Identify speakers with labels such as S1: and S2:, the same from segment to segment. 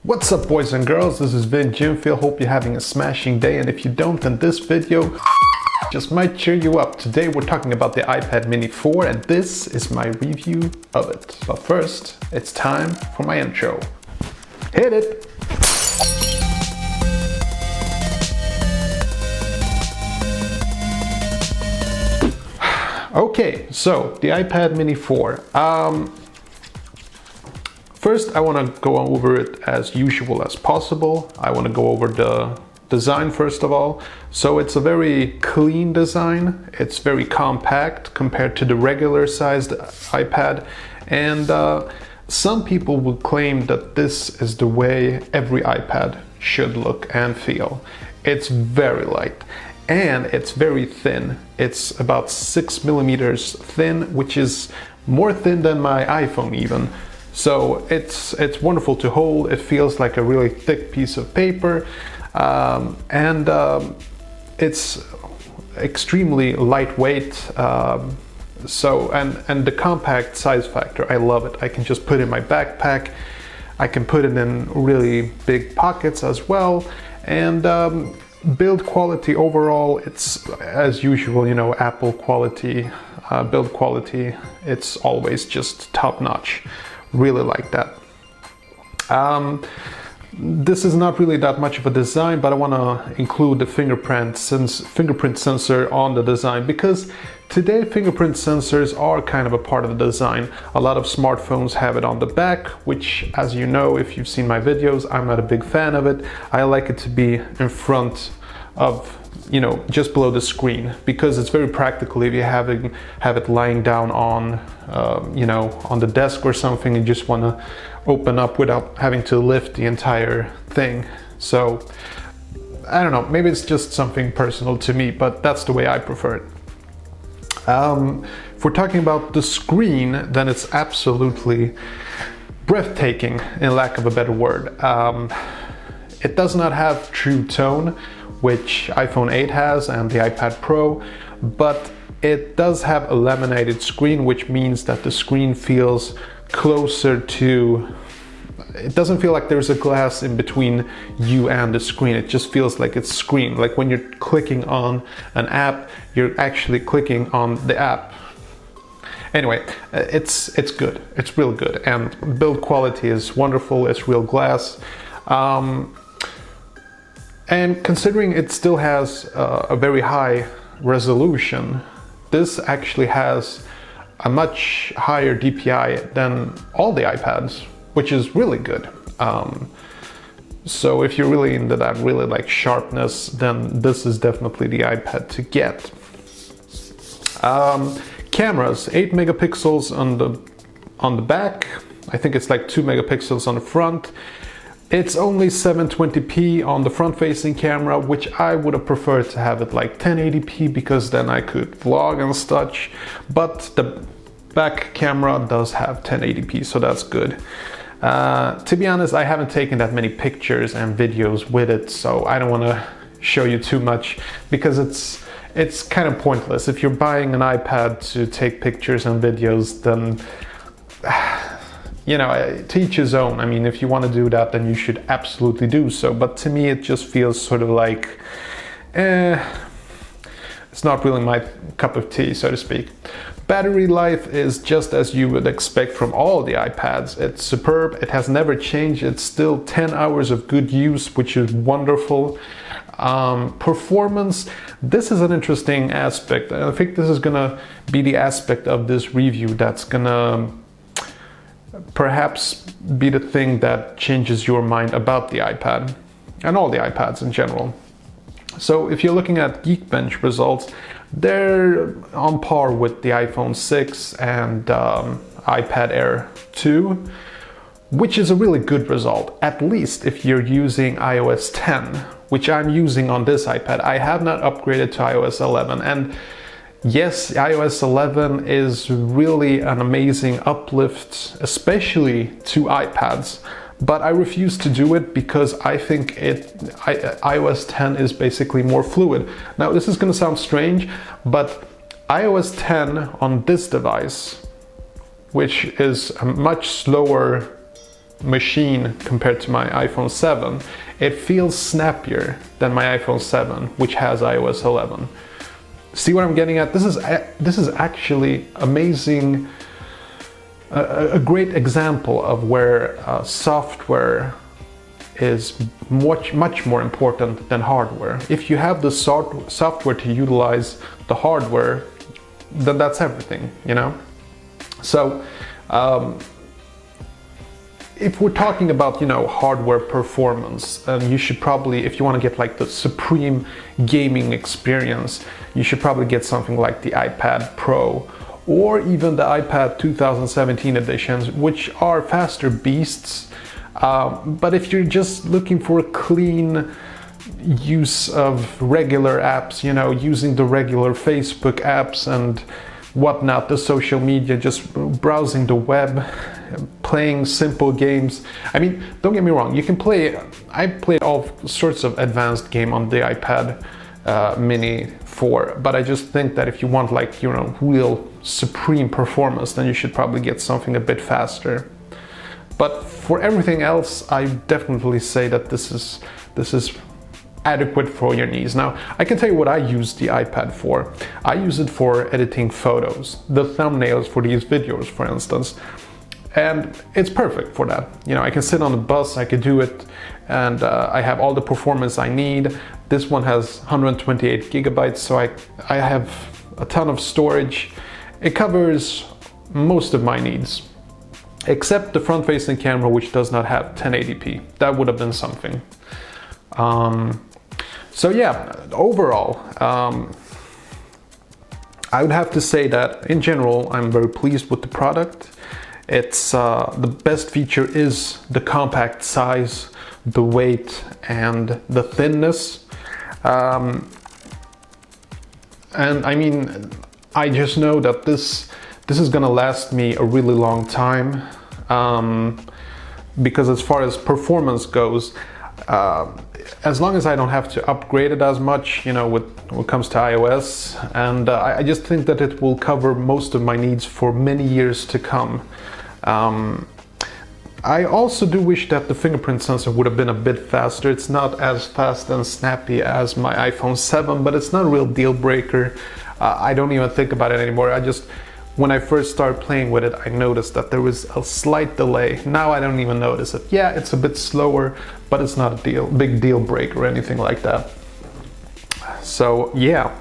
S1: What's up, boys and girls? This is Vin Jimfield. Hope you're having a smashing day, and if you don't, then this video just might cheer you up. Today we're talking about the iPad Mini 4, and this is my review of it. But first, it's time for my intro. Hit it! Okay, so the iPad Mini 4. First, I want to go over it as usual as possible. I want to go over the design first of all. So it's a very clean design. It's very compact compared to the regular sized iPad. And some people would claim that this is the way every iPad should look and feel. It's very light and it's very thin. It's about 6 millimeters thin, which is more thin than my iPhone even. So it's wonderful to hold. It feels like a really thick piece of paper, and it's extremely lightweight. So the compact size factor, I love it. I can just put it in my backpack. I can put it in really big pockets as well, and build quality overall, it's as usual, you know, Apple quality, build quality. It's always just top notch. Really like that. This is not really that much of a design, but I want to include the fingerprint sensor on the design, because today fingerprint sensors are kind of a part of the design. A lot of smartphones have it on the back, which, as you know, if you've seen my videos, I'm not a big fan of it. I like it to be in front of, you know, just below the screen, because it's very practical if you have it lying down on, you know, on the desk or something, and just want to open up without having to lift the entire thing. So I don't know, maybe it's just something personal to me, but that's the way I prefer it. If we're talking about the screen, then it's absolutely breathtaking, in lack of a better word. It does not have true tone, which iPhone 8 has and the iPad Pro, but it does have a laminated screen, which means that the screen feels closer to, it doesn't feel like there's a glass in between you and the screen. It just feels like it's screen. Like when you're clicking on an app, you're actually clicking on the app. Anyway, it's good. It's real good, and build quality is wonderful. It's real glass. And considering it still has a very high resolution, this actually has a much higher DPI than all the iPads, which is really good. So if you're really into that really like sharpness, then this is definitely the iPad to get. Cameras, 8 megapixels on the back. I think it's like 2 megapixels on the front. It's only 720p on the front-facing camera, which I would have preferred to have it like 1080p, because then I could vlog and such. But the back camera does have 1080p, so that's good. To be honest, I haven't taken that many pictures and videos with it, so I don't want to show you too much, because it's kind of pointless. If you're buying an iPad to take pictures and videos, then you know, to each his own. I mean, if you want to do that, then you should absolutely do so. But to me, it just feels sort of like, it's not really my cup of tea, so to speak. Battery life is just as you would expect from all the iPads. It's superb. It has never changed. It's still 10 hours of good use, which is wonderful. Performance, this is an interesting aspect. I think this is gonna be the aspect of this review that's gonna perhaps be the thing that changes your mind about the iPad and all the iPads in general. So if you're looking at Geekbench results, they're on par with the iPhone 6 and iPad Air 2, which is a really good result, at least if you're using iOS 10, which I'm using on this iPad. I have not upgraded to iOS 11, and yes, iOS 11 is really an amazing uplift, especially to iPads, but I refuse to do it because I think iOS 10 is basically more fluid. Now, this is going to sound strange, but iOS 10 on this device, which is a much slower machine compared to my iPhone 7, it feels snappier than my iPhone 7, which has iOS 11. See what I'm getting at? This is actually amazing, a great example of where software is much more important than hardware. If you have the software to utilize the hardware, then that's everything, you know? So, if we're talking about, you know, hardware performance, you should probably, if you want to get like the supreme gaming experience, you should probably get something like the iPad Pro or even the iPad 2017 editions, which are faster beasts. But if you're just looking for a clean use of regular apps, you know, using the regular Facebook apps and whatnot, the social media, just browsing the web, playing simple games. I mean, don't get me wrong, you can play, I played all sorts of advanced game on the iPad mini 4, but I just think that if you want like, you know, real supreme performance, then you should probably get something a bit faster. But for everything else, I definitely say that this is adequate for your needs. Now, I can tell you what I use the iPad for. I use it for editing photos, the thumbnails for these videos, for instance. And it's perfect for that. You know, I can sit on the bus, I can do it, and I have all the performance I need. This one has 128 gigabytes, so I have a ton of storage. It covers most of my needs, except the front-facing camera, which does not have 1080p. That would have been something. So yeah, overall, I would have to say that in general, I'm very pleased with the product. It's the best feature is the compact size, the weight, and the thinness. And I mean, I just know that this is gonna last me a really long time, because as far as performance goes, as long as I don't have to upgrade it as much, you know, when it comes to iOS, and I just think that it will cover most of my needs for many years to come. I also do wish that the fingerprint sensor would have been a bit faster. It's not as fast and snappy as my iPhone 7, but it's not a real deal breaker. I don't even think about it anymore. When I first started playing with it, I noticed that there was a slight delay. Now I don't even notice it. Yeah, it's a bit slower, but it's not a big deal breaker or anything like that. So yeah,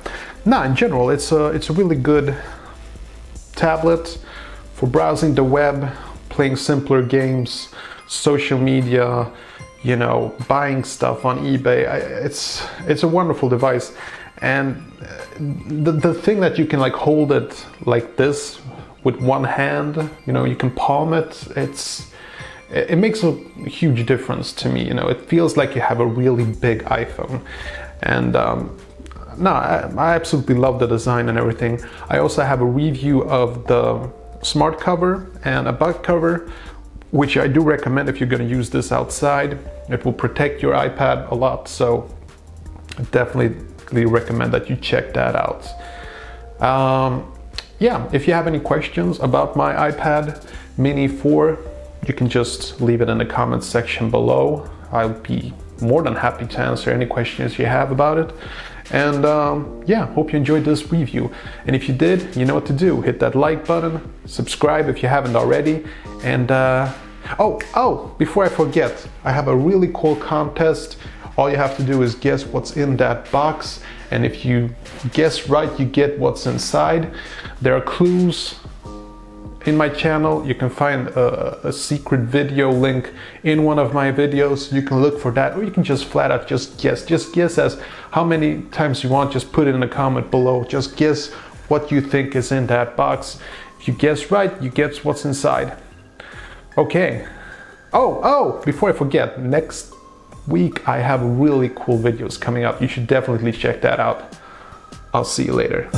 S1: in general, it's a really good tablet for browsing the web, playing simpler games, social media, you know, buying stuff on eBay. It's a wonderful device. And the thing that you can like hold it like this with one hand, you know, you can palm it, it makes a huge difference to me. You know, it feels like you have a really big iPhone. And I absolutely love the design and everything. I also have a review of the smart cover and a butt cover, which I do recommend if you're going to use this outside. It will protect your iPad a lot, so definitely recommend that you check that out. Yeah, if you have any questions about my iPad mini 4, you can just leave it in the comments section below. I'll be more than happy to answer any questions you have about it. And yeah, hope you enjoyed this review. And if you did, you know what to do. Hit that like button, subscribe if you haven't already. And oh, before I forget, I have a really cool contest. All you have to do is guess what's in that box. And if you guess right, you get what's inside. There are clues in my channel. You can find a secret video link in one of my videos. You can look for that, or you can just flat out just guess as how many times you want. Just put it in a comment below. Just guess what you think is in that box. If you guess right, you get what's inside. Okay. Oh, before I forget, next week I have really cool videos coming up. You should definitely check that out. I'll see you later.